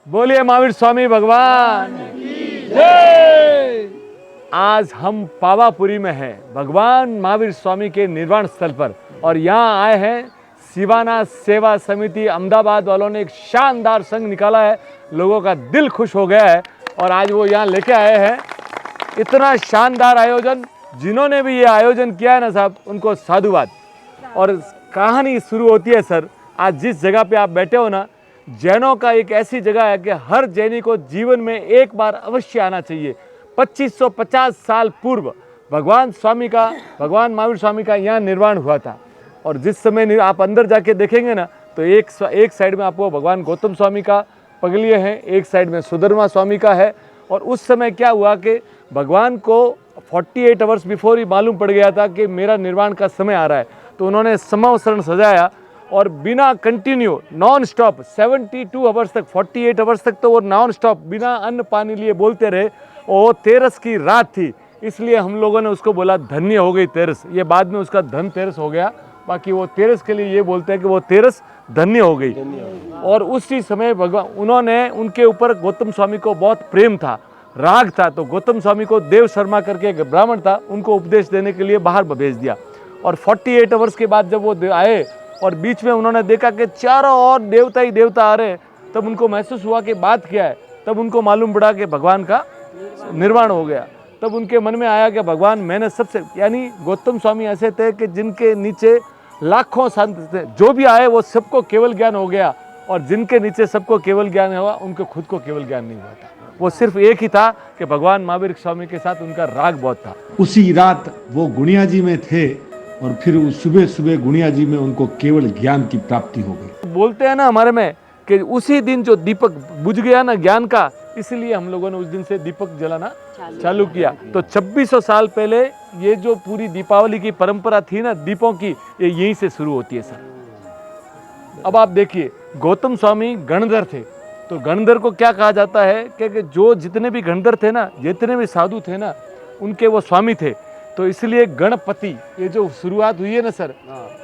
बोलिए महावीर स्वामी भगवान की जय। आज हम पावापुरी में हैं, भगवान महावीर स्वामी के निर्वाण स्थल पर, और यहाँ आए हैं शिवाना सेवा समिति अहमदाबाद वालों ने एक शानदार संघ निकाला है। लोगों का दिल खुश हो गया है और आज वो यहाँ लेके आए हैं इतना शानदार आयोजन। जिन्होंने भी ये आयोजन किया है ना साहब, उनको साधुवाद। और कहानी शुरू होती है सर, आज जिस जगह पे आप बैठे हो ना, जैनों का एक ऐसी जगह है कि हर जैनी को जीवन में एक बार अवश्य आना चाहिए। 2550 साल पूर्व भगवान महावीर स्वामी का यहाँ निर्वाण हुआ था। और जिस समय आप अंदर जाके देखेंगे ना, तो एक साइड में आपको भगवान गौतम स्वामी का पगलिये हैं, एक साइड में सुधर्मा स्वामी का है। और उस समय क्या हुआ कि भगवान को 48 आवर्स बिफोर ही मालूम पड़ गया था कि मेरा निर्वाण का समय आ रहा है। तो उन्होंने समावसरण सजाया और बिना कंटिन्यू नॉन स्टॉप 72 आवर्स तक, 48 आवर्स तक तो वो नॉन स्टॉप बिना अन्न पानी लिए बोलते रहे। वो तेरस की रात थी, इसलिए हम लोगों ने उसको बोला धन्य हो गई तेरस। ये बाद में उसका धन तेरस हो गया, बाकी वो तेरस के लिए ये बोलते हैं कि वो तेरस धन्य हो गई। और उसी समय भगवान उन्होंने उनके ऊपर गौतम स्वामी को बहुत प्रेम था, राग था। तो गौतम स्वामी को देव शर्मा करके एक ब्राह्मण था, उनको उपदेश देने के लिए बाहर भेज दिया। और 48 आवर्स के बाद जब वो आए और बीच में उन्होंने देखा कि चारों ओर देवता ही देवता आ रहे हैं, तब उनको महसूस हुआ कि बात क्या है। तब उनको मालूम पड़ा कि भगवान का निर्वाण हो गया। तब उनके मन में आया कि भगवान मैंने सबसे, यानी गौतम स्वामी ऐसे थे कि जिनके नीचे लाखों संत थे, जो भी आए वो सबको केवल ज्ञान हो गया। और जिनके नीचे सबको केवल ज्ञान हुआ, उनको खुद को केवल ज्ञान नहीं हुआ था। वो सिर्फ एक ही था कि भगवान महावीर स्वामी के साथ उनका राग बहुत था। उसी रात वो गुणिया जी में थे और फिर सुबह सुबह गुणिया जी में उनको केवल ज्ञान की प्राप्ति हो गई। बोलते हैं ना हमारे में कि उसी दिन जो दीपक बुझ गया ना ज्ञान का, इसलिए हम लोगों ने उस दिन से दीपक जलाना चालू किया। तो 2600 साल पहले ये जो पूरी दीपावली की परंपरा थी ना दीपों की, ये यहीं से शुरू होती है सर। अब आप देखिए, गौतम स्वामी गणधर थे। तो गणधर को क्या कहा जाता है कि जो जितने भी गणधर थे ना, जितने भी साधु थे ना, उनके वो स्वामी थे। तो इसलिए गणपति ये जो शुरुआत हुई है ना सर,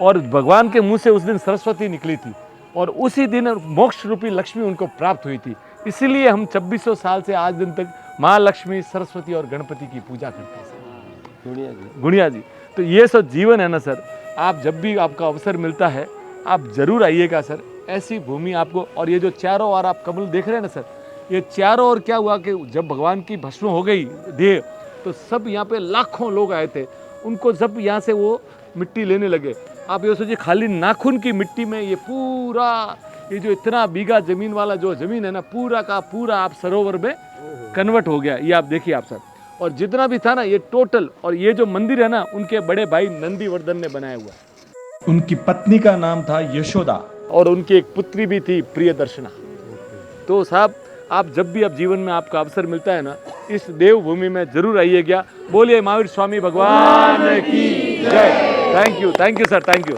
और भगवान के मुंह से उस दिन सरस्वती निकली थी और उसी दिन मोक्ष रूपी लक्ष्मी उनको प्राप्त हुई थी। इसीलिए हम 2600 साल से आज दिन तक माँ लक्ष्मी, सरस्वती और गणपति की पूजा करते हैं सर। गुणिया जी। तो ये सब जीवन है ना सर। आप जब भी आपका अवसर मिलता है, आप जरूर आइएगा सर। ऐसी भूमि आपको, और ये जो चारों ओर आप कमल देख रहे हैं ना सर, ये चारों ओर क्या हुआ कि जब भगवान की भस्म हो गई देह, तो सब यहाँ पे लाखों लोग आए थे। उनको जब यहाँ से वो मिट्टी लेने लगे, आप ये सोचिए खाली नाखून की मिट्टी में ये पूरा, ये जो इतना बीघा जमीन वाला जो जमीन है ना, पूरा का पूरा आप सरोवर में कन्वर्ट हो गया। ये आप देखिए आप सर। और जितना भी था ना ये टोटल, और ये जो मंदिर है ना, उनके बड़े भाई नंदीवर्धन ने बनाया हुआ। उनकी पत्नी का नाम था यशोदा और उनकी एक पुत्री भी थी प्रियदर्शना। तो साहब आप जब भी अब जीवन में आपका अवसर मिलता है ना, इस देवभूमि में जरूर आइएगा। बोलिए महावीर स्वामी भगवान की जय। Thank you sir, thank you.